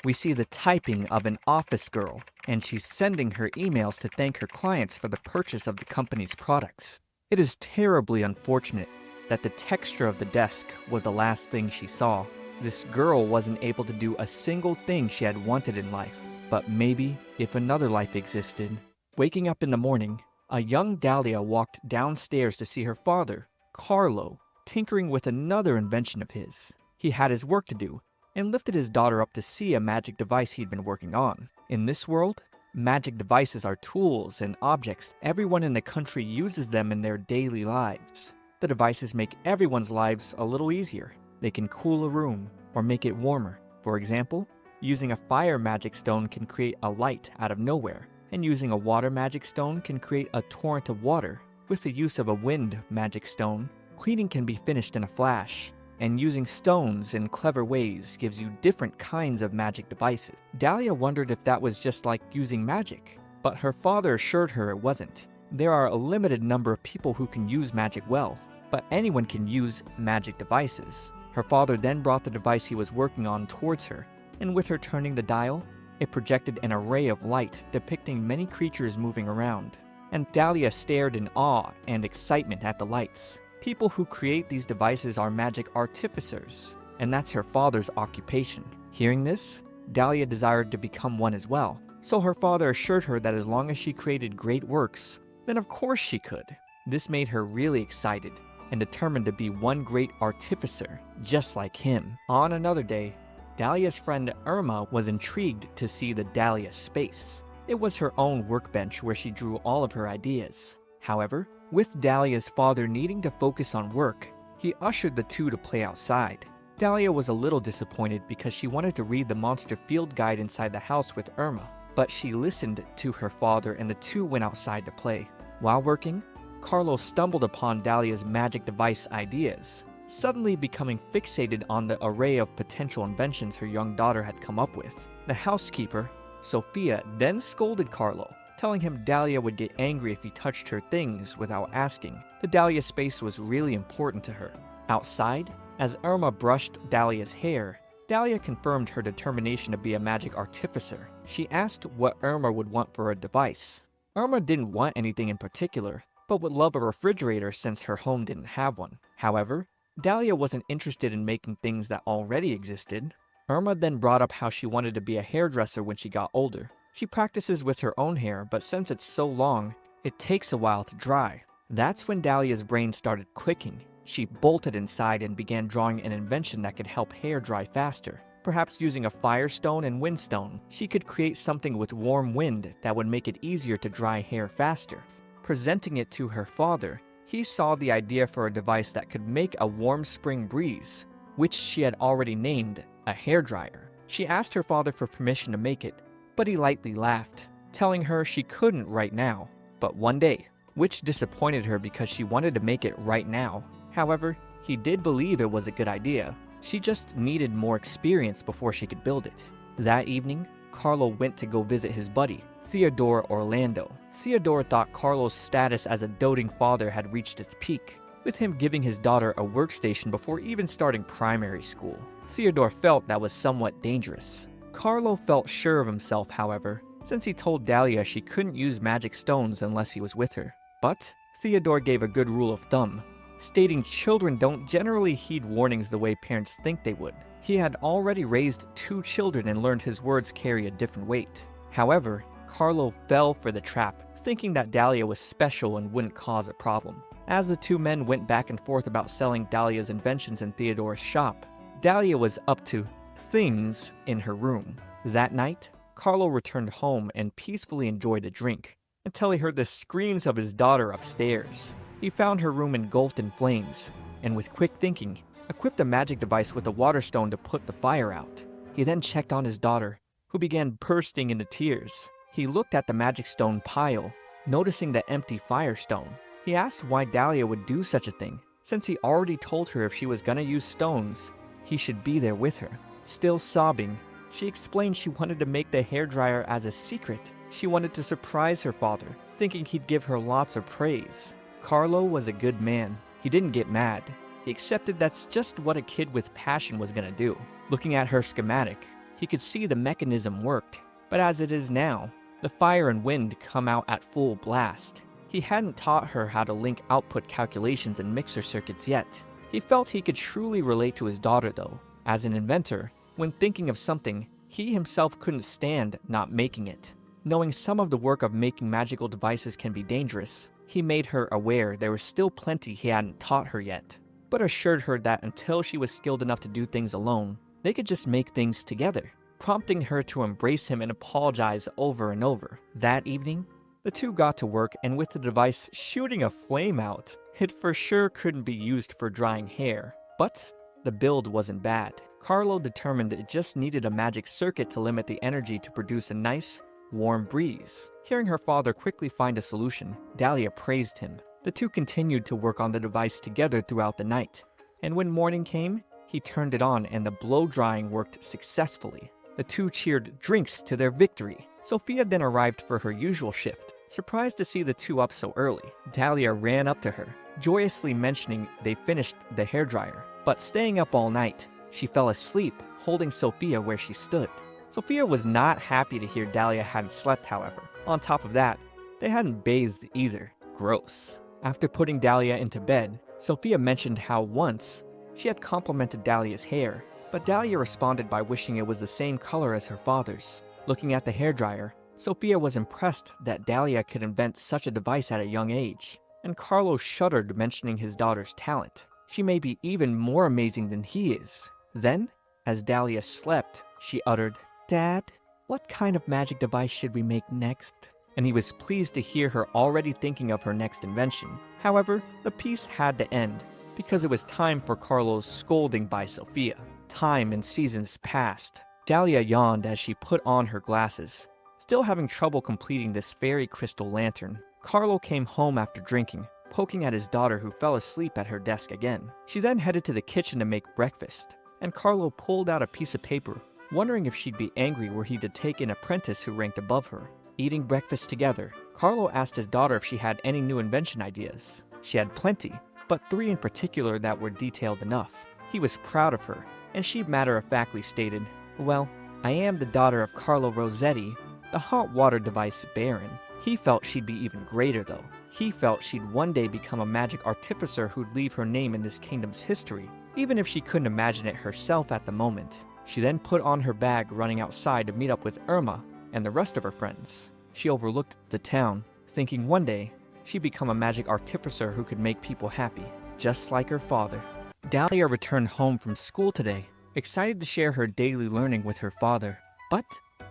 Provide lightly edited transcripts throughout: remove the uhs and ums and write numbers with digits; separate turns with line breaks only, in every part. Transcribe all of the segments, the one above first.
we see the typing of an office girl, and she's sending her emails to thank her clients for the purchase of the company's products. It is terribly unfortunate that the texture of the desk was the last thing she saw. This girl wasn't able to do a single thing she had wanted in life, but maybe if another life existed. Waking up in the morning, a young Dahlia walked downstairs to see her father, Carlo, tinkering with another invention of his. He had his work to do, and lifted his daughter up to see a magic device he'd been working on. In this world, magic devices are tools and objects. Everyone in the country uses them in their daily lives. The devices make everyone's lives a little easier. They can cool a room or make it warmer. For example, using a fire magic stone can create a light out of nowhere, and using a water magic stone can create a torrent of water. With the use of a wind magic stone, cleaning can be finished in a flash. And using stones in clever ways gives you different kinds of magic devices. Dahlia wondered if that was just like using magic, but her father assured her it wasn't. There are a limited number of people who can use magic well, but anyone can use magic devices. Her father then brought the device he was working on towards her, and with her turning the dial, it projected an array of light depicting many creatures moving around. And Dahlia stared in awe and excitement at the lights. People who create these devices are magic artificers, and that's her father's occupation. Hearing this, Dahlia desired to become one as well, so her father assured her that as long as she created great works, then of course she could. This made her really excited and determined to be one great artificer, just like him. On another day, Dahlia's friend Irma was intrigued to see the Dahlia space. It was her own workbench where she drew all of her ideas. However, with Dahlia's father needing to focus on work, he ushered the two to play outside. Dahlia was a little disappointed because she wanted to read the monster field guide inside the house with Irma, but she listened to her father and the two went outside to play. While working, Carlo stumbled upon Dahlia's magic device ideas, suddenly becoming fixated on the array of potential inventions her young daughter had come up with. The housekeeper, Sophia, then scolded Carlo, telling him Dahlia would get angry if he touched her things without asking. The Dahlia space was really important to her. Outside, as Irma brushed Dahlia's hair, Dahlia confirmed her determination to be a magic artificer. She asked what Irma would want for a device. Irma didn't want anything in particular, but would love a refrigerator since her home didn't have one. However, Dahlia wasn't interested in making things that already existed. Irma then brought up how she wanted to be a hairdresser when she got older. She practices with her own hair, but since it's so long, it takes a while to dry. That's when Dahlia's brain started clicking. She bolted inside and began drawing an invention that could help hair dry faster. Perhaps using a firestone and windstone, she could create something with warm wind that would make it easier to dry hair faster. Presenting it to her father, he saw the idea for a device that could make a warm spring breeze, which she had already named a hairdryer. She asked her father for permission to make it, but he lightly laughed, telling her she couldn't right now, but one day, which disappointed her because she wanted to make it right now. However, he did believe it was a good idea. She just needed more experience before she could build it. That evening, Carlo went to go visit his buddy, Theodore Orlando. Theodore thought Carlo's status as a doting father had reached its peak, with him giving his daughter a workstation before even starting primary school. Theodore felt that was somewhat dangerous. Carlo felt sure of himself, however, since he told Dahlia she couldn't use magic stones unless he was with her. But Theodore gave a good rule of thumb, stating children don't generally heed warnings the way parents think they would. He had already raised 2 children and learned his words carry a different weight. However, Carlo fell for the trap, thinking that Dahlia was special and wouldn't cause a problem. As the 2 men went back and forth about selling Dahlia's inventions in Theodore's shop, Dahlia was up to things in her room. That night, Carlo returned home and peacefully enjoyed a drink, until he heard the screams of his daughter upstairs. He found her room engulfed in flames, and with quick thinking, equipped a magic device with a water stone to put the fire out. He then checked on his daughter, who began bursting into tears. He looked at the magic stone pile, noticing the empty firestone. He asked why Dahlia would do such a thing, since he already told her if she was gonna use stones, he should be there with her. Still sobbing, she explained she wanted to make the hairdryer as a secret. She wanted to surprise her father, thinking he'd give her lots of praise. Carlo was a good man. He didn't get mad. He accepted that's just what a kid with passion was gonna do. Looking at her schematic, he He could see the mechanism worked, but as it is now, the fire and wind come out at full blast. He hadn't taught her how to link output calculations and mixer circuits yet. He felt he could truly relate to his daughter though. As an inventor, when thinking of something, he himself couldn't stand not making it. Knowing some of the work of making magical devices can be dangerous, he made her aware there was still plenty he hadn't taught her yet, but assured her that until she was skilled enough to do things alone, they could just make things together, prompting her to embrace him and apologize over and over. That evening, the two got to work, and with the device shooting a flame out, it for sure couldn't be used for drying hair. But the build wasn't bad. Carlo determined it just needed a magic circuit to limit the energy to produce a nice, warm breeze. Hearing her father quickly find a solution, Dahlia praised him. The two continued to work on the device together throughout the night, and when morning came, he turned it on and the blow drying worked successfully. The two cheered drinks to their victory. Sophia then arrived for her usual shift. Surprised to see the two up so early, Dahlia ran up to her, joyously mentioning they finished the hairdryer. But staying up all night, she fell asleep, holding Sophia where she stood. Sophia was not happy to hear Dahlia hadn't slept, however. On top of that, they hadn't bathed either. Gross. After putting Dahlia into bed, Sophia mentioned how once she had complimented Dahlia's hair, but Dahlia responded by wishing it was the same color as her father's. Looking at the hairdryer, Sophia was impressed that Dahlia could invent such a device at a young age, and Carlo shuddered mentioning his daughter's talent. She may be even more amazing than he is. Then, as Dahlia slept, she uttered, "Dad, what kind of magic device should we make next?" And he was pleased to hear her already thinking of her next invention. However, the piece had to end, because it was time for Carlo's scolding by Sophia. Time and seasons passed. Dahlia yawned as she put on her glasses. Still having trouble completing this fairy crystal lantern, Carlo came home after drinking, poking at his daughter who fell asleep at her desk again. She then headed to the kitchen to make breakfast, and Carlo pulled out a piece of paper, wondering if she'd be angry were he to take an apprentice who ranked above her. Eating breakfast together, Carlo asked his daughter if she had any new invention ideas. She had plenty, but 3 in particular that were detailed enough. He was proud of her, and she matter-of-factly stated, "Well, I am the daughter of Carlo Rossetti, the hot water device baron." He felt she'd be even greater though. He felt she'd one day become a magic artificer who'd leave her name in this kingdom's history, even if she couldn't imagine it herself at the moment. She then put on her bag, running outside to meet up with Irma and the rest of her friends. She overlooked the town, thinking one day she'd become a magic artificer who could make people happy, just like her father. Dahlia returned home from school today, excited to share her daily learning with her father, but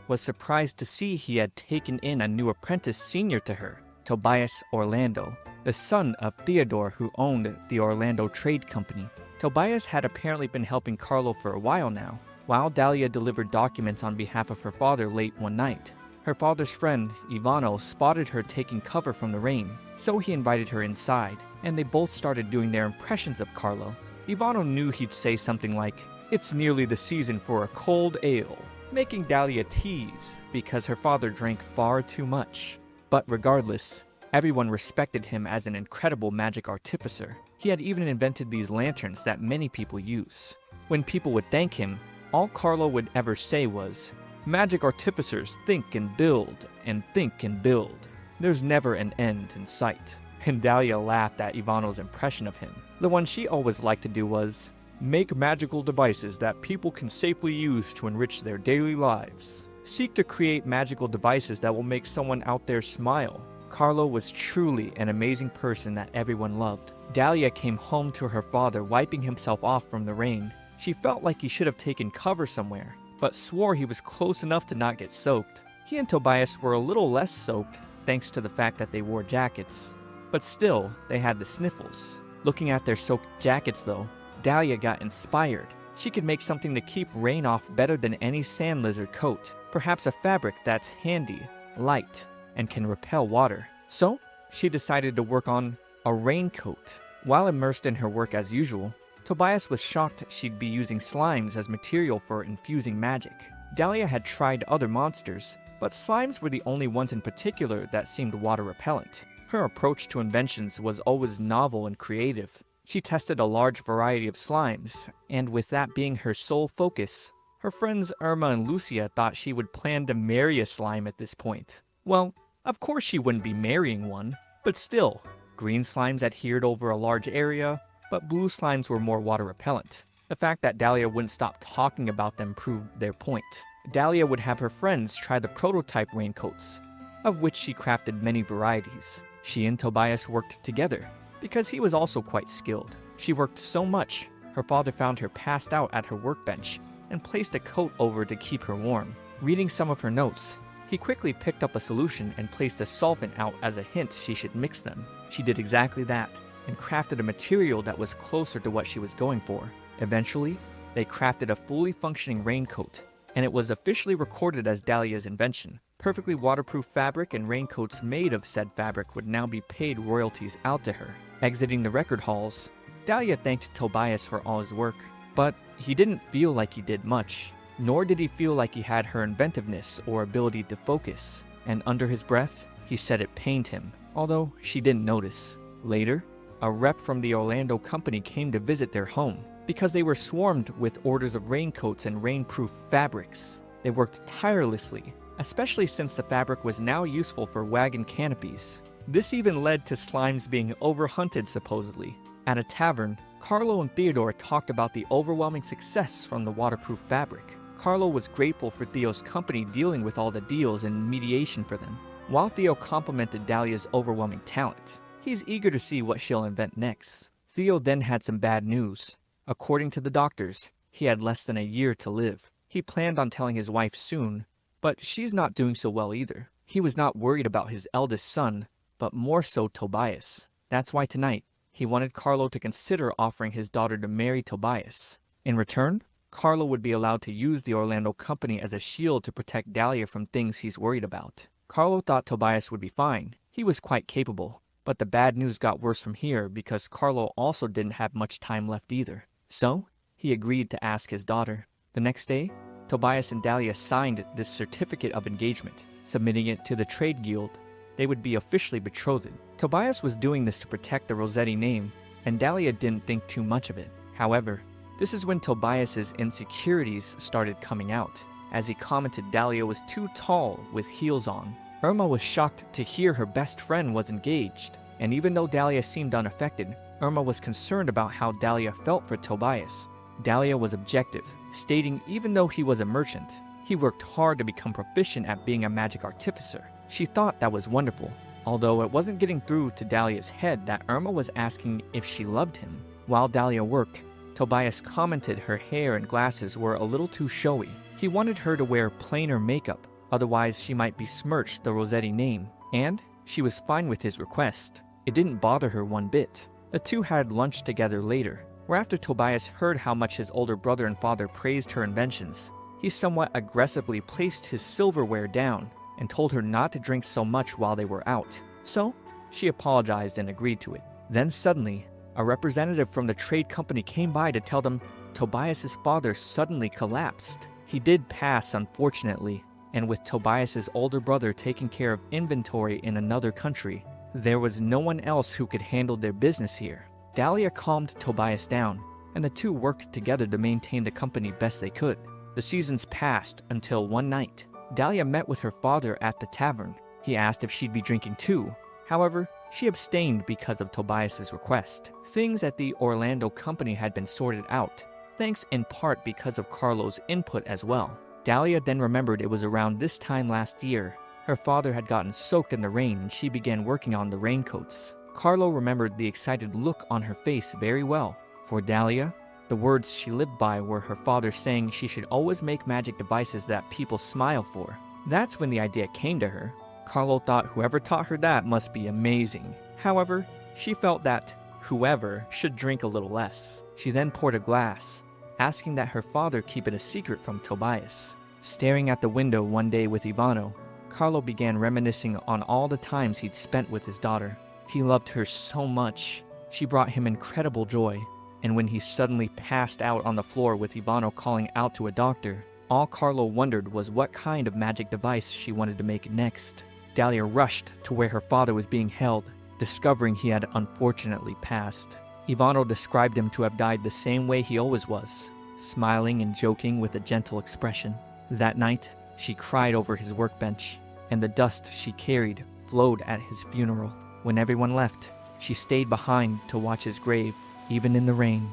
was surprised to see he had taken in a new apprentice senior to her, Tobias Orlando, the son of Theodore who owned the Orlando Trade Company. Tobias had apparently been helping Carlo for a while now, while Dahlia delivered documents on behalf of her father late one night. Her father's friend, Ivano, spotted her taking cover from the rain, so he invited her inside, and they both started doing their impressions of Carlo. Ivano knew he'd say something like, "It's nearly the season for a cold ale," making Dahlia tease because her father drank far too much. But regardless, everyone respected him as an incredible magic artificer. He had even invented these lanterns that many people use. When people would thank him, all Carlo would ever say was, "Magic artificers think and build, and think and build. There's never an end in sight." And Dahlia laughed at Ivano's impression of him. The one she always liked to do was, "Make magical devices that people can safely use to enrich their daily lives. Seek to create magical devices that will make someone out there smile." Carlo was truly an amazing person that everyone loved. Dahlia came home to her father wiping himself off from the rain. She felt like he should have taken cover somewhere, but swore he was close enough to not get soaked. He and Tobias were a little less soaked, thanks to the fact that they wore jackets. But still, they had the sniffles. Looking at their soaked jackets though, Dahlia got inspired. She could make something to keep rain off better than any sand lizard coat. Perhaps a fabric that's handy, light, and can repel water. So, she decided to work on a raincoat. While immersed in her work as usual, Tobias was shocked she'd be using slimes as material for infusing magic. Dahlia had tried other monsters, but slimes were the only ones in particular that seemed water repellent. Her approach to inventions was always novel and creative. She tested a large variety of slimes, and with that being her sole focus, Her friends Irma and Lucia thought she would plan to marry a slime at this point. Well, of course she wouldn't be marrying one, but still, green slimes adhered over a large area, but blue slimes were more water repellent. The fact that Dahlia wouldn't stop talking about them proved their point. Dahlia would have her friends try the prototype raincoats, of which she crafted many varieties. She and Tobias worked together, because he was also quite skilled. She worked so much, her father found her passed out at her workbench and placed a coat over to keep her warm. Reading some of her notes, he quickly picked up a solution and placed a solvent out as a hint she should mix them. She did exactly that, and crafted a material that was closer to what she was going for. Eventually, they crafted a fully functioning raincoat, and it was officially recorded as Dahlia's invention. Perfectly waterproof fabric and raincoats made of said fabric would now be paid royalties out to her. Exiting the record halls, Dahlia thanked Tobias for all his work, but he didn't feel like he did much, nor did he feel like he had her inventiveness or ability to focus, and under his breath, he said it pained him, although she didn't notice. Later, a rep from the Orlando company came to visit their home, because they were swarmed with orders of raincoats and rainproof fabrics. They worked tirelessly, especially since the fabric was now useful for wagon canopies. This even led to slimes being overhunted supposedly. At a tavern, Carlo and Theodore talked about the overwhelming success from the waterproof fabric. Carlo was grateful for Theo's company dealing with all the deals and mediation for them, while Theo complimented Dahlia's overwhelming talent. He's eager to see what she'll invent next. Theo then had some bad news. According to the doctors, he had less than a year to live. He planned on telling his wife soon, but she's not doing so well either. He was not worried about his eldest son, but more so Tobias. That's why tonight, he wanted Carlo to consider offering his daughter to marry Tobias. In return, Carlo would be allowed to use the Orlando company as a shield to protect Dahlia from things he's worried about. Carlo thought Tobias would be fine. He was quite capable. But the bad news got worse from here because Carlo also didn't have much time left either. So, he agreed to ask his daughter. The next day, Tobias and Dahlia signed this certificate of engagement, submitting it to the trade guild. They would be officially betrothed. Tobias was doing this to protect the Rossetti name, and Dahlia didn't think too much of it. However, this is when Tobias's insecurities started coming out, as he commented Dahlia was too tall with heels on. Irma was shocked to hear her best friend was engaged, and even though Dahlia seemed unaffected, Irma was concerned about how Dahlia felt for Tobias. Dahlia was objective, stating even though he was a merchant, he worked hard to become proficient at being a magic artificer. She thought that was wonderful, although it wasn't getting through to Dahlia's head that Irma was asking if she loved him. While Dahlia worked, Tobias commented her hair and glasses were a little too showy. He wanted her to wear plainer makeup, otherwise she might besmirch the Rossetti name, and she was fine with his request. It didn't bother her one bit. The two had lunch together later, where after Tobias heard how much his older brother and father praised her inventions, he somewhat aggressively placed his silverware down and told her not to drink so much while they were out. So, she apologized and agreed to it. Then suddenly, a representative from the trade company came by to tell them Tobias's father suddenly collapsed. He did pass, unfortunately, and with Tobias's older brother taking care of inventory in another country, there was no one else who could handle their business here. Dahlia calmed Tobias down, and the two worked together to maintain the company best they could. The seasons passed until one night, Dahlia met with her father at the tavern. He asked if she'd be drinking too. However, she abstained because of Tobias's request. Things at the Orlando company had been sorted out, thanks in part because of Carlo's input as well. Dahlia then remembered it was around this time last year. Her father had gotten soaked in the rain and she began working on the raincoats. Carlo remembered the excited look on her face very well. For Dahlia, the words she lived by were her father saying she should always make magic devices that people smile for. That's when the idea came to her. Carlo thought whoever taught her that must be amazing. However, she felt that whoever should drink a little less. She then poured a glass, asking that her father keep it a secret from Tobias. Staring at the window one day with Ivano, Carlo began reminiscing on all the times he'd spent with his daughter. He loved her so much. She brought him incredible joy. And when he suddenly passed out on the floor with Ivano calling out to a doctor, all Carlo wondered was what kind of magic device she wanted to make next. Dahlia rushed to where her father was being held, discovering he had unfortunately passed. Ivano described him to have died the same way he always was, smiling and joking with a gentle expression. That night, she cried over his workbench, and the dust she carried flowed at his funeral. When everyone left, she stayed behind to watch his grave, even in the rain.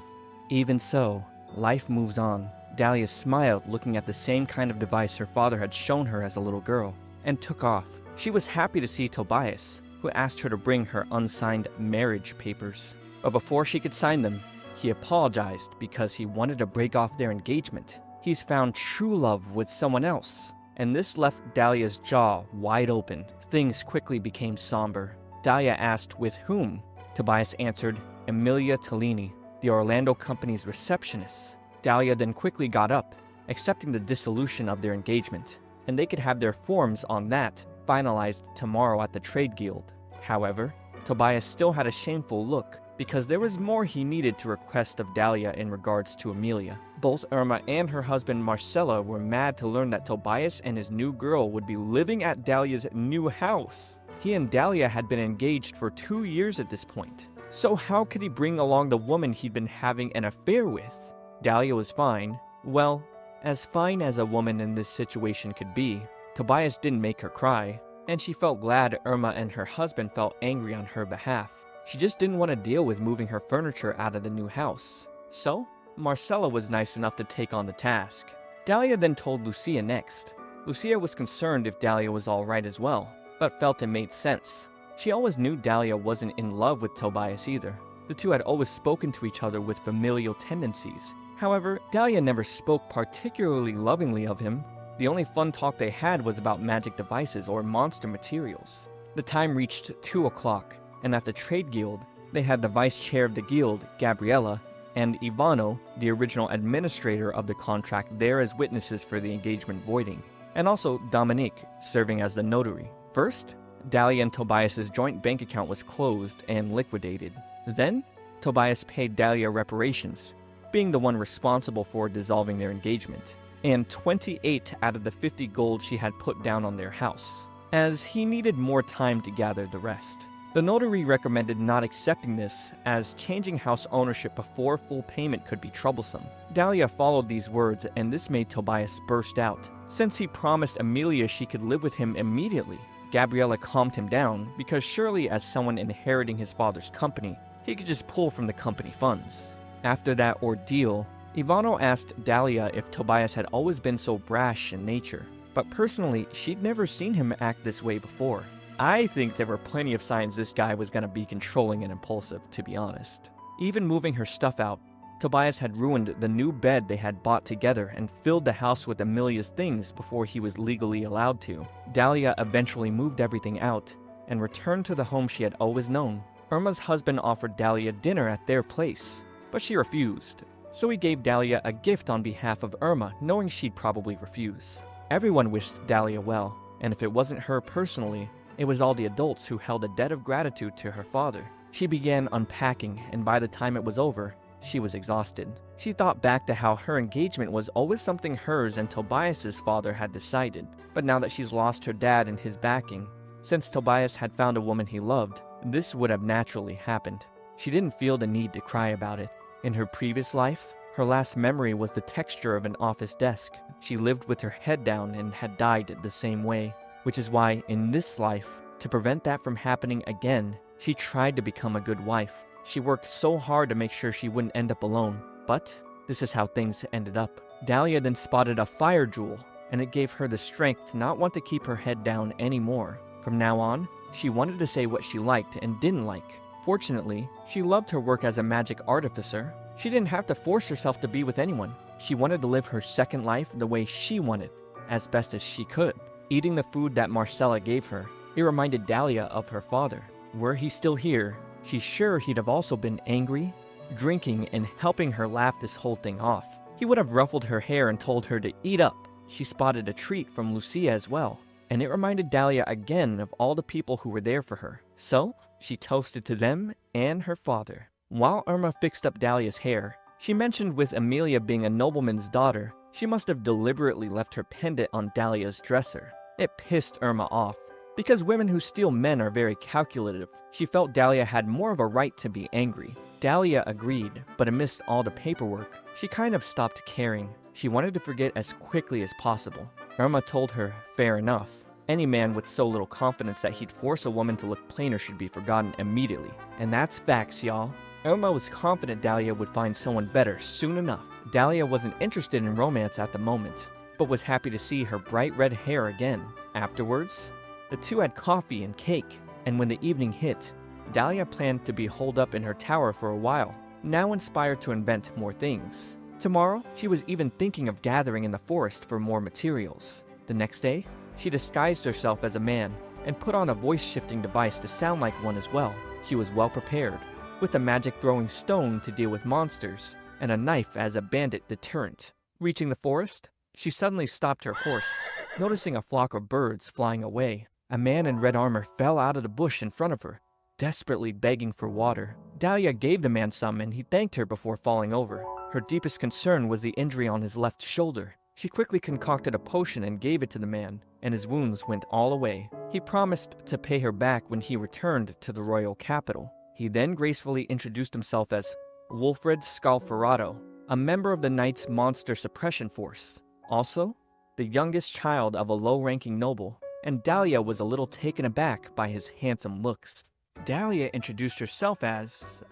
Even so, life moves on. Dahlia smiled, looking at the same kind of device her father had shown her as a little girl, and took off. She was happy to see Tobias, who asked her to bring her unsigned marriage papers. But before she could sign them, he apologized because he wanted to break off their engagement. He's found true love with someone else. And this left Dahlia's jaw wide open. Things quickly became somber. Dahlia asked with whom. Tobias answered, Emilia Tellini, the Orlando company's receptionist. Dahlia then quickly got up, accepting the dissolution of their engagement, and they could have their forms on that finalized tomorrow at the trade guild. However, Tobias still had a shameful look because there was more he needed to request of Dahlia in regards to Emilia. Both Irma and her husband Marcella were mad to learn that Tobias and his new girl would be living at Dahlia's new house. He and Dahlia had been engaged for 2 years at this point, so how could he bring along the woman he'd been having an affair with? Dahlia was fine. Well, as fine as a woman in this situation could be. Tobias didn't make her cry, and she felt glad Irma and her husband felt angry on her behalf. She just didn't want to deal with moving her furniture out of the new house. So, Marcella was nice enough to take on the task. Dahlia then told Lucia next. Lucia was concerned if Dahlia was alright as well, but felt it made sense. She always knew Dahlia wasn't in love with Tobias either. The two had always spoken to each other with familial tendencies. However, Dahlia never spoke particularly lovingly of him. The only fun talk they had was about magic devices or monster materials. The time reached 2 o'clock, and at the trade guild, they had the vice chair of the guild, Gabriella, and Ivano, the original administrator of the contract, there as witnesses for the engagement voiding, and also Dominique, serving as the notary. First, Dahlia and Tobias's joint bank account was closed and liquidated. Then, Tobias paid Dahlia reparations, being the one responsible for dissolving their engagement, and 28 out of the 50 gold she had put down on their house, as he needed more time to gather the rest. The notary recommended not accepting this, as changing house ownership before full payment could be troublesome. Dahlia followed these words, and this made Tobias burst out, since he promised Emilia she could live with him immediately. Gabriella calmed him down, because surely as someone inheriting his father's company, he could just pull from the company funds. After that ordeal, Ivano asked Dahlia if Tobias had always been so brash in nature, but personally, she'd never seen him act this way before. I think there were plenty of signs this guy was gonna be controlling and impulsive, to be honest. Even moving her stuff out, Tobias had ruined the new bed they had bought together and filled the house with Emilia's things before he was legally allowed to. Dahlia eventually moved everything out and returned to the home she had always known. Irma's husband offered Dahlia dinner at their place, but she refused. So he gave Dahlia a gift on behalf of Irma, knowing she'd probably refuse. Everyone wished Dahlia well, and if it wasn't her personally, it was all the adults who held a debt of gratitude to her father. She began unpacking, and by the time it was over, she was exhausted. She thought back to how her engagement was always something hers and Tobias's father had decided. But now that she's lost her dad and his backing, since Tobias had found a woman he loved, this would have naturally happened. She didn't feel the need to cry about it. In her previous life, her last memory was the texture of an office desk. She lived with her head down and had died the same way. Which is why, in this life, to prevent that from happening again, she tried to become a good wife. She worked so hard to make sure she wouldn't end up alone. But this is how things ended up. Dahlia then spotted a fire jewel, and it gave her the strength to not want to keep her head down anymore. From now on, she wanted to say what she liked and didn't like. Fortunately, she loved her work as a magic artificer. She didn't have to force herself to be with anyone. She wanted to live her second life the way she wanted, as best as she could. Eating the food that Marcella gave her, it reminded Dahlia of her father. Were he still here, she's sure he'd have also been angry, drinking, and helping her laugh this whole thing off. He would have ruffled her hair and told her to eat up. She spotted a treat from Lucia as well, and it reminded Dahlia again of all the people who were there for her. So, she toasted to them and her father. While Irma fixed up Dahlia's hair, she mentioned with Emilia being a nobleman's daughter, she must have deliberately left her pendant on Dahlia's dresser. It pissed Irma off. Because women who steal men are very calculative, she felt Dahlia had more of a right to be angry. Dahlia agreed, but amidst all the paperwork, she kind of stopped caring. She wanted to forget as quickly as possible. Irma told her, fair enough. Any man with so little confidence that he'd force a woman to look plainer should be forgotten immediately. And that's facts, y'all. Irma was confident Dahlia would find someone better soon enough. Dahlia wasn't interested in romance at the moment, but was happy to see her bright red hair again. Afterwards, the two had coffee and cake, and when the evening hit, Dahlia planned to be holed up in her tower for a while, now inspired to invent more things. Tomorrow, she was even thinking of gathering in the forest for more materials. The next day, she disguised herself as a man and put on a voice-shifting device to sound like one as well. She was well prepared, with a magic-throwing stone to deal with monsters, and a knife as a bandit deterrent. Reaching the forest, she suddenly stopped her horse, noticing a flock of birds flying away. A man in red armor fell out of the bush in front of her, desperately begging for water. Dahlia gave the man some and he thanked her before falling over. Her deepest concern was the injury on his left shoulder. She quickly concocted a potion and gave it to the man, and his wounds went all away. He promised to pay her back when he returned to the royal capital. He then gracefully introduced himself as Wilfred Scalferato, a member of the Knight's monster suppression force. Also, the youngest child of a low-ranking noble, and Dahlia was a little taken aback by his handsome looks. Dahlia introduced herself as,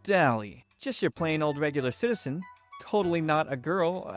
Dahlia, just your plain old regular citizen, totally not a girl.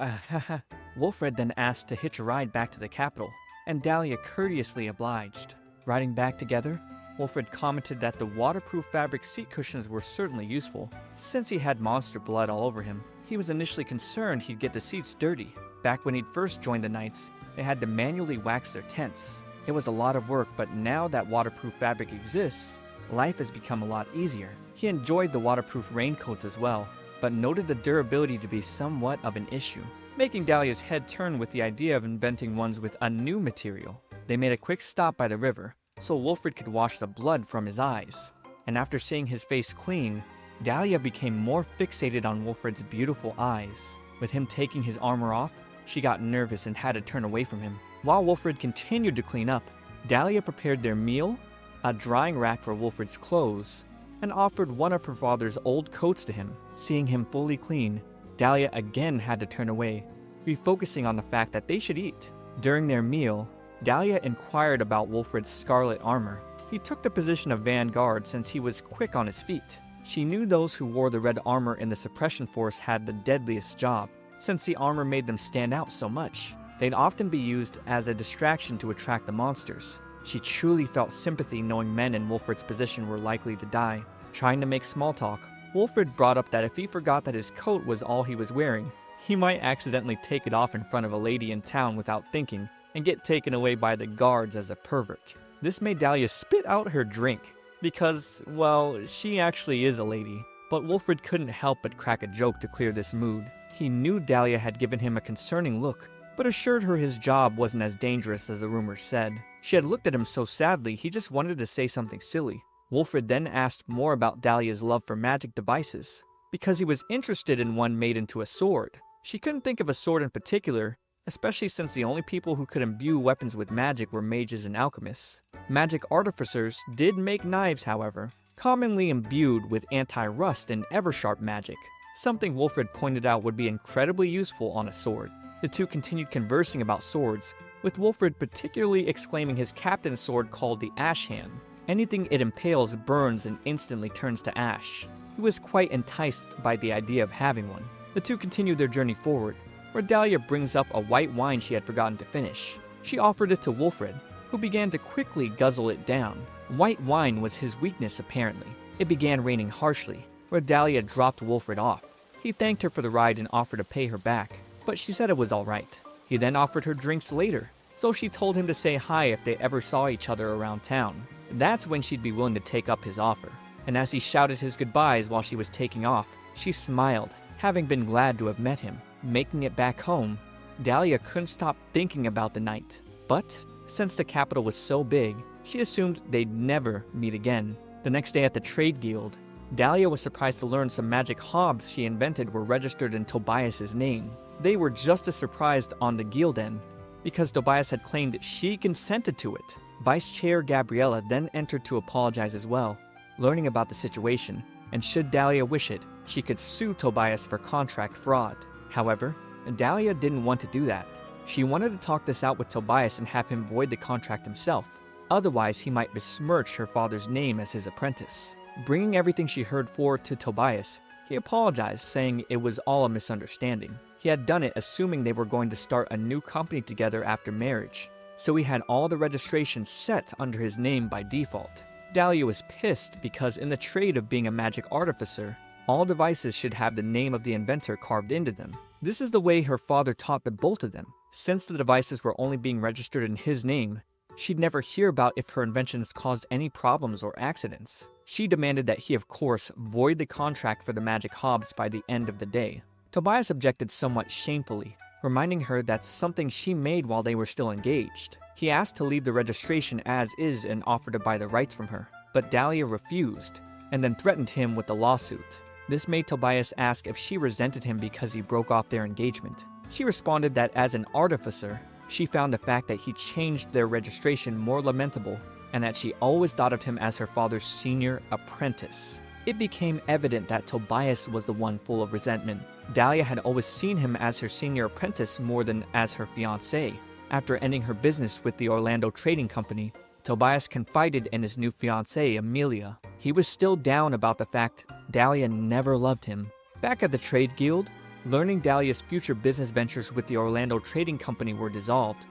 Wilfred then asked to hitch a ride back to the capital, and Dahlia courteously obliged. Riding back together, Wilfred commented that the waterproof fabric seat cushions were certainly useful, since he had monster blood all over him. He was initially concerned he'd get the seats dirty. Back when he'd first joined the Knights, they had to manually wax their tents. It was a lot of work, but now that waterproof fabric exists, life has become a lot easier. He enjoyed the waterproof raincoats as well, but noted the durability to be somewhat of an issue, making Dahlia's head turn with the idea of inventing ones with a new material. They made a quick stop by the river, so Wilfred could wash the blood from his eyes. And after seeing his face clean, Dahlia became more fixated on Wilfred's beautiful eyes. With him taking his armor off, she got nervous and had to turn away from him. While Wilfred continued to clean up, Dahlia prepared their meal, a drying rack for Wilfred's clothes, and offered one of her father's old coats to him. Seeing him fully clean, Dahlia again had to turn away, refocusing on the fact that they should eat. During their meal, Dahlia inquired about Wilfred's scarlet armor. He took the position of vanguard since he was quick on his feet. She knew those who wore the red armor in the suppression force had the deadliest job, since the armor made them stand out so much. They'd often be used as a distraction to attract the monsters. She truly felt sympathy knowing men in Wilfred's position were likely to die. Trying to make small talk, Wilfred brought up that if he forgot that his coat was all he was wearing, he might accidentally take it off in front of a lady in town without thinking and get taken away by the guards as a pervert. This made Dahlia spit out her drink because, well, she actually is a lady. But Wilfred couldn't help but crack a joke to clear this mood. He knew Dahlia had given him a concerning look, but assured her his job wasn't as dangerous as the rumors said. She had looked at him so sadly, he just wanted to say something silly. Wilfred then asked more about Dahlia's love for magic devices, because he was interested in one made into a sword. She couldn't think of a sword in particular, especially since the only people who could imbue weapons with magic were mages and alchemists. Magic artificers did make knives, however, commonly imbued with anti-rust and ever-sharp magic, something Wilfred pointed out would be incredibly useful on a sword. The two continued conversing about swords, with Wilfred particularly exclaiming his captain's sword called the Ash Hand. Anything it impales burns and instantly turns to ash. He was quite enticed by the idea of having one. The two continued their journey forward, where Dahlia brings up a white wine she had forgotten to finish. She offered it to Wilfred, who began to quickly guzzle it down. White wine was his weakness apparently. It began raining harshly, where Dahlia dropped Wilfred off. He thanked her for the ride and offered to pay her back, but she said it was alright. He then offered her drinks later, so she told him to say hi if they ever saw each other around town. That's when she'd be willing to take up his offer. And as he shouted his goodbyes while she was taking off, she smiled, having been glad to have met him. Making it back home, Dahlia couldn't stop thinking about the night. But since the capital was so big, she assumed they'd never meet again. The next day at the trade guild, Dahlia was surprised to learn some magic hobs she invented were registered in Tobias's name. They were just as surprised on the guild end, because Tobias had claimed she consented to it. Vice Chair Gabriella then entered to apologize as well. Learning about the situation, and should Dahlia wish it, she could sue Tobias for contract fraud. However, Dahlia didn't want to do that. She wanted to talk this out with Tobias and have him void the contract himself. Otherwise, he might besmirch her father's name as his apprentice. Bringing everything she heard forward to Tobias, he apologized, saying it was all a misunderstanding. He had done it assuming they were going to start a new company together after marriage, so he had all the registrations set under his name by default. Dahlia was pissed because in the trade of being a magic artificer, all devices should have the name of the inventor carved into them. This is the way her father taught the both of them. Since the devices were only being registered in his name, she'd never hear about if her inventions caused any problems or accidents. She demanded that he, of course, void the contract for the magic hobs by the end of the day. Tobias objected somewhat shamefully, reminding her that's something she made while they were still engaged. He asked to leave the registration as is and offered to buy the rights from her, but Dahlia refused, and then threatened him with a lawsuit. This made Tobias ask if she resented him because he broke off their engagement. She responded that as an artificer, she found the fact that he changed their registration more lamentable, and that she always thought of him as her father's senior apprentice. It became evident that Tobias was the one full of resentment. Dahlia had always seen him as her senior apprentice more than as her fiancé. After ending her business with the Orlando Trading Company, Tobias confided in his new fiancée, Amelia. He was still down about the fact Dahlia never loved him. Back at the trade guild, learning Dahlia's future business ventures with the Orlando Trading Company were dissolved,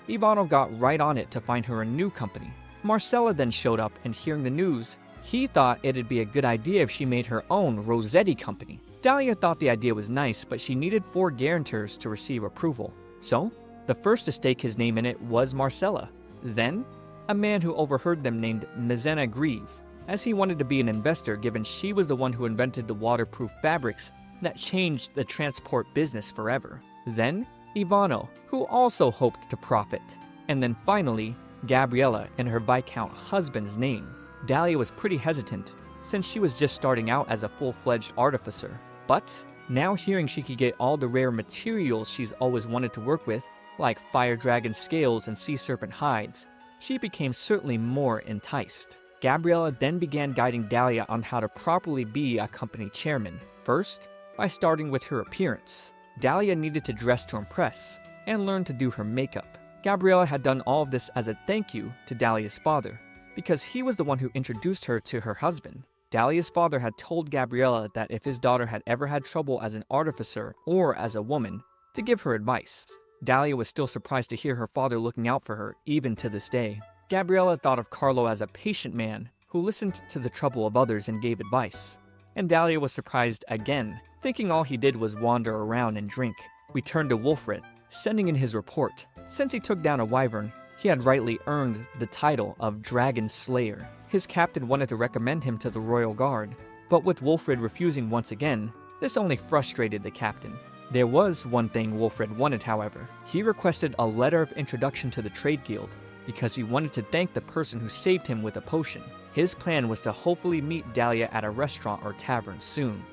Ivano got right on it to find her a new company. Marcella then showed up, and hearing the news, he thought it'd be a good idea if she made her own Rossetti company. Dahlia thought the idea was nice, but she needed 4 guarantors to receive approval. So, the first to stake his name in it was Marcella. Then, a man who overheard them named Mizena Grieve, as he wanted to be an investor given she was the one who invented the waterproof fabrics that changed the transport business forever. Then, Ivano, who also hoped to profit. And then finally, Gabriella in her Viscount husband's name. Dahlia was pretty hesitant, since she was just starting out as a full-fledged artificer. But, now hearing she could get all the rare materials she's always wanted to work with, like fire dragon scales and sea serpent hides, she became certainly more enticed. Gabriella then began guiding Dahlia on how to properly be a company chairman. First, by starting with her appearance. Dahlia needed to dress to impress, and learn to do her makeup. Gabriella had done all of this as a thank you to Dahlia's father, because he was the one who introduced her to her husband. Dahlia's father had told Gabriella that if his daughter had ever had trouble as an artificer or as a woman, to give her advice. Dahlia was still surprised to hear her father looking out for her, even to this day. Gabriella thought of Carlo as a patient man who listened to the trouble of others and gave advice. And Dahlia was surprised again, thinking all he did was wander around and drink. We turned to Wolfred, sending in his report. Since he took down a wyvern, he had rightly earned the title of Dragon Slayer. His captain wanted to recommend him to the Royal Guard, but with Wolfred refusing once again, this only frustrated the captain. There was one thing Wolfred wanted, however. He requested a letter of introduction to the trade guild, because he wanted to thank the person who saved him with a potion. His plan was to hopefully meet Dahlia at a restaurant or tavern soon.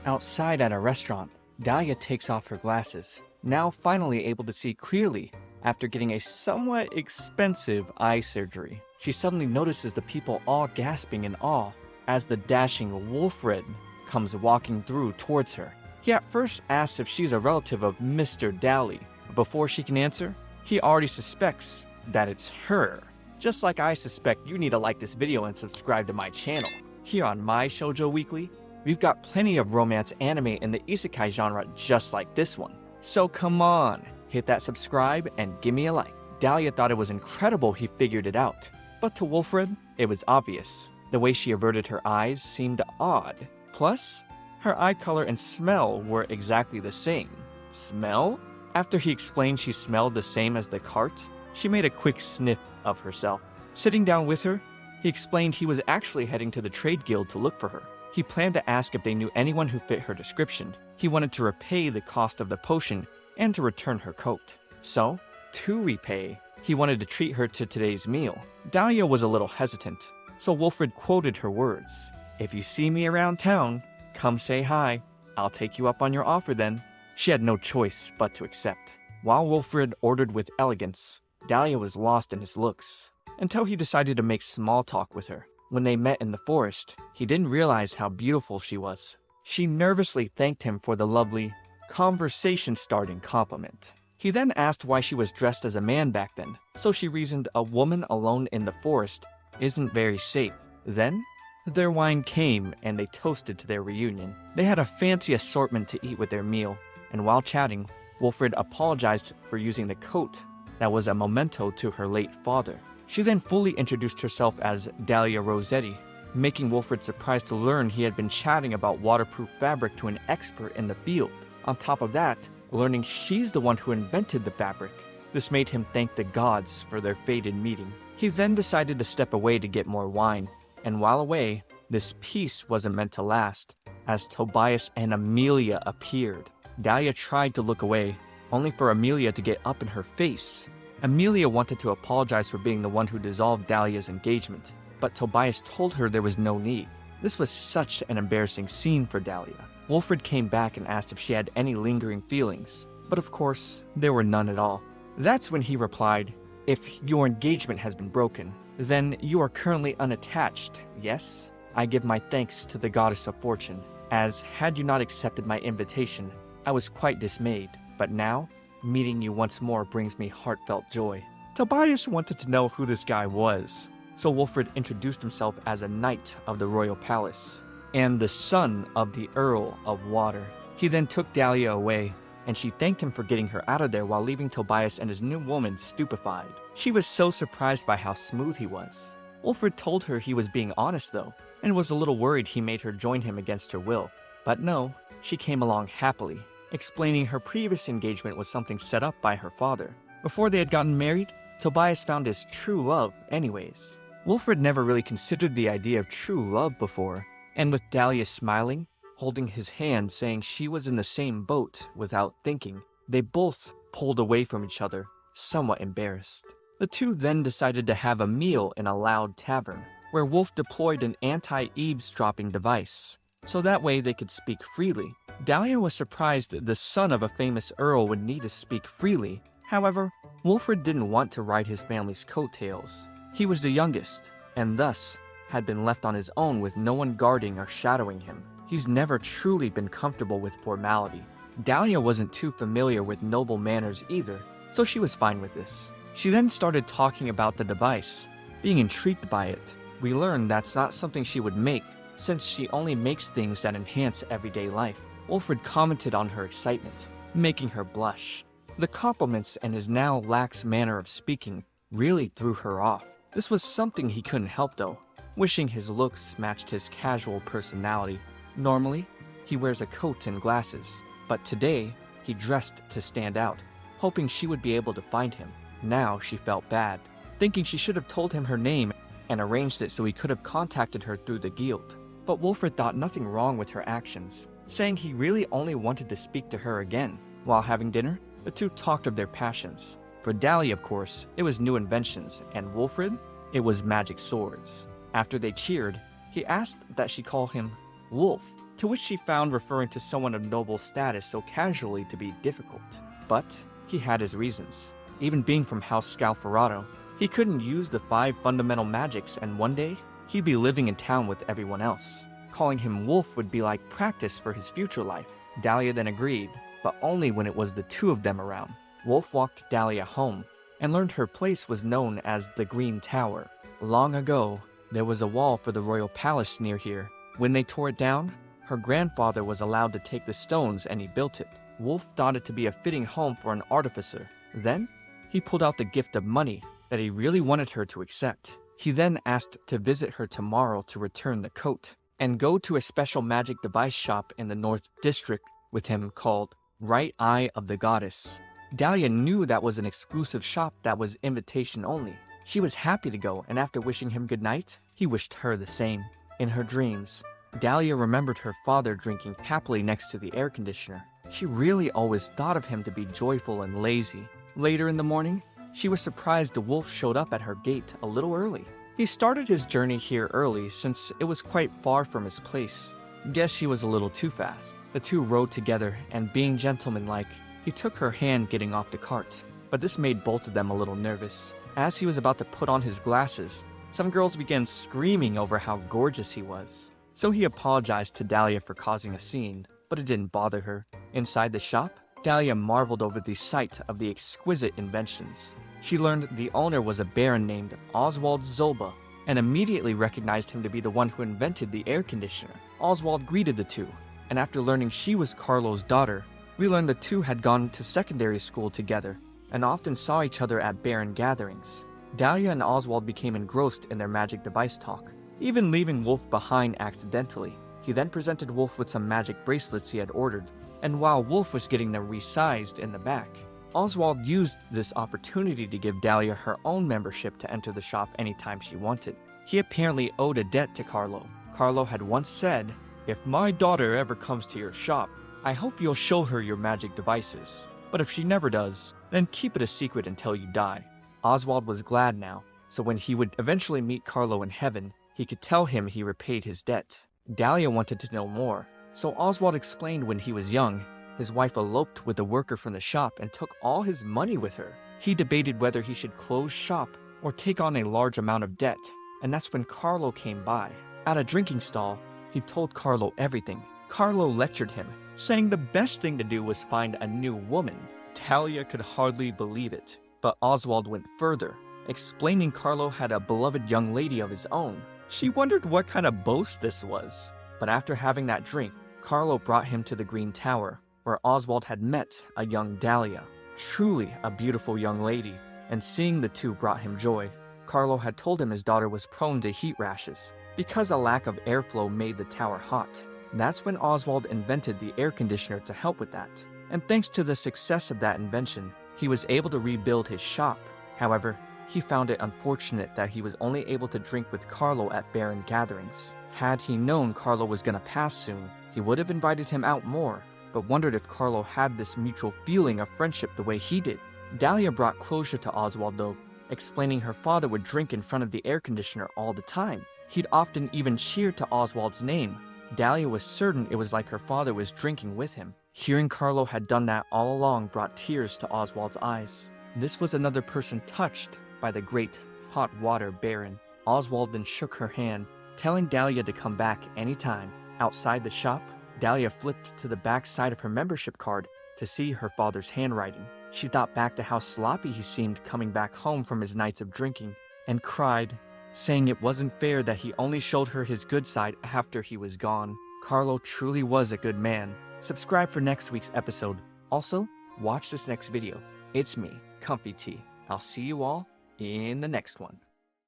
Outside at a restaurant, Dahlia takes off her glasses, now finally able to see clearly after getting a somewhat expensive eye surgery. She suddenly notices the people all gasping in awe as the dashing Wolfred comes walking through towards her. He at first asks if she's a relative of Mr. Dahlia. Before she can answer, he already suspects that it's her. Just like I suspect you need to like this video and subscribe to my channel. Here on My Shoujo Weekly, we've got plenty of romance anime in the isekai genre just like this one. So come on, hit that subscribe and give me a like. Dahlia thought it was incredible he figured it out. But to Wolfred, it was obvious. The way she averted her eyes seemed odd. Plus, her eye color and smell were exactly the same. Smell? After he explained she smelled the same as the cart, she made a quick sniff of herself. Sitting down with her, he explained he was actually heading to the trade guild to look for her. He planned to ask if they knew anyone who fit her description. He wanted to repay the cost of the potion and to return her coat. So, to repay, he wanted to treat her to today's meal. Dahlia was a little hesitant, so Wolfred quoted her words. "If you see me around town, come say hi. I'll take you up on your offer then." She had no choice but to accept. While Wolfred ordered with elegance, Dahlia was lost in his looks, until he decided to make small talk with her. When they met in the forest, he didn't realize how beautiful she was. She nervously thanked him for the lovely, conversation-starting compliment. He then asked why she was dressed as a man back then, so she reasoned a woman alone in the forest isn't very safe. Then, their wine came and they toasted to their reunion. They had a fancy assortment to eat with their meal, and while chatting, Wilfred apologized for using the coat that was a memento to her late father. She then fully introduced herself as Dahlia Rossetti, making Wilfred surprised to learn he had been chatting about waterproof fabric to an expert in the field. On top of that, learning she's the one who invented the fabric. This made him thank the gods for their fated meeting. He then decided to step away to get more wine, and while away, this peace wasn't meant to last, as Tobias and Amelia appeared. Dahlia tried to look away, only for Amelia to get up in her face. Amelia wanted to apologize for being the one who dissolved Dahlia's engagement, but Tobias told her there was no need. This was such an embarrassing scene for Dahlia. Wilfred came back and asked if she had any lingering feelings, but of course, there were none at all. That's when he replied, "If your engagement has been broken, then you are currently unattached, yes? I give my thanks to the goddess of fortune, as had you not accepted my invitation, I was quite dismayed, but now, meeting you once more brings me heartfelt joy." Tobias wanted to know who this guy was, so Wilfred introduced himself as a knight of the royal palace, and the son of the Earl of Water. He then took Dahlia away, and she thanked him for getting her out of there while leaving Tobias and his new woman stupefied. She was so surprised by how smooth he was. Wilfred told her he was being honest though, and was a little worried he made her join him against her will. But no, she came along happily, explaining her previous engagement was something set up by her father. Before they had gotten married, Tobias found his true love anyways. Wilfred never really considered the idea of true love before, and with Dahlia smiling, holding his hand saying she was in the same boat without thinking, they both pulled away from each other, somewhat embarrassed. The two then decided to have a meal in a loud tavern, where Wolf deployed an anti-eavesdropping device, so that way they could speak freely. Dahlia was surprised that the son of a famous earl would need to speak freely. However, Wilfred didn't want to ride his family's coattails. He was the youngest, and thus had been left on his own with no one guarding or shadowing him. He's never truly been comfortable with formality. Dahlia wasn't too familiar with noble manners either, so she was fine with this. She then started talking about the device. Being intrigued by it, we learned that's not something she would make, since she only makes things that enhance everyday life. Wilfred commented on her excitement, making her blush. The compliments and his now lax manner of speaking really threw her off. This was something he couldn't help though, wishing his looks matched his casual personality. Normally, he wears a coat and glasses, but today, he dressed to stand out, hoping she would be able to find him. Now she felt bad, thinking she should have told him her name and arranged it so he could have contacted her through the guild. But Wilfred thought nothing wrong with her actions, saying he really only wanted to speak to her again. While having dinner, the two talked of their passions. For Dahlia, of course, it was new inventions, and Wilfred, it was magic swords. After they cheered, he asked that she call him Wolf, to which she found referring to someone of noble status so casually to be difficult. But he had his reasons. Even being from House Scalfarado, he couldn't use the 5 fundamental magics, and one day, he'd be living in town with everyone else. Calling him Wolf would be like practice for his future life. Dahlia then agreed, but only when it was the two of them around. Wolf walked Dahlia home, and learned her place was known as the Green Tower. Long ago, there was a wall for the royal palace near here. When they tore it down, her grandfather was allowed to take the stones and he built it. Wolf thought it to be a fitting home for an artificer. Then, he pulled out the gift of money that he really wanted her to accept. He then asked to visit her tomorrow to return the coat, and go to a special magic device shop in the North District with him called Right Eye of the Goddess. Dahlia knew that was an exclusive shop that was invitation only. She was happy to go, and after wishing him good night, he wished her the same. In her dreams, Dahlia remembered her father drinking happily next to the air conditioner. She really always thought of him to be joyful and lazy. Later in the morning, she was surprised the wolf showed up at her gate a little early. He started his journey here early since it was quite far from his place. Guess he was a little too fast. The two rode together, and being gentlemanlike, he took her hand getting off the cart. But this made both of them a little nervous. As he was about to put on his glasses, Some girls began screaming over how gorgeous he was. So he apologized to Dahlia for causing a scene, but it didn't bother her. Inside the shop, Dahlia marveled over the sight of the exquisite inventions. She learned the owner was a baron named Oswald Zolba, and immediately recognized him to be the one who invented the air conditioner. Oswald greeted the two, and after learning she was Carlo's daughter, we learned the two had gone to secondary school together and often saw each other at baron gatherings. Dahlia and Oswald became engrossed in their magic device talk, even leaving Wolf behind accidentally. He then presented Wolf with some magic bracelets he had ordered, and while Wolf was getting them resized in the back, Oswald used this opportunity to give Dahlia her own membership to enter the shop anytime she wanted. He apparently owed a debt to Carlo. Carlo had once said, "If my daughter ever comes to your shop, I hope you'll show her your magic devices. But if she never does, then keep it a secret until you die." Oswald was glad now, so when he would eventually meet Carlo in heaven, he could tell him he repaid his debt. Dahlia wanted to know more, so Oswald explained when he was young, his wife eloped with a worker from the shop and took all his money with her. He debated whether he should close shop or take on a large amount of debt, and that's when Carlo came by. At a drinking stall, he told Carlo everything. Carlo lectured him, saying the best thing to do was find a new woman. Dahlia could hardly believe it, but Oswald went further, explaining Carlo had a beloved young lady of his own. She wondered what kind of boast this was. But after having that drink, Carlo brought him to the Green Tower, where Oswald had met a young Dahlia, truly a beautiful young lady, and seeing the two brought him joy. Carlo had told him his daughter was prone to heat rashes, because a lack of airflow made the tower hot. That's when Oswald invented the air conditioner to help with that. And thanks to the success of that invention, he was able to rebuild his shop. However, he found it unfortunate that he was only able to drink with Carlo at baron gatherings. Had he known Carlo was gonna pass soon, he would have invited him out more, but wondered if Carlo had this mutual feeling of friendship the way he did. Dahlia brought closure to Oswald though, explaining her father would drink in front of the air conditioner all the time. He'd often even cheered to Oswald's name. Dahlia was certain it was like her father was drinking with him. Hearing Carlo had done that all along brought tears to Oswald's eyes. This was another person touched by the great hot water baron. Oswald then shook her hand, telling Dahlia to come back anytime. Outside the shop, Dahlia flipped to the back side of her membership card to see her father's handwriting. She thought back to how sloppy he seemed coming back home from his nights of drinking, and cried, saying it wasn't fair that he only showed her his good side after he was gone. Carlo truly was a good man. Subscribe for next week's episode. Also, watch this next video. It's me, ComfyTea. I'll see you all in the next one.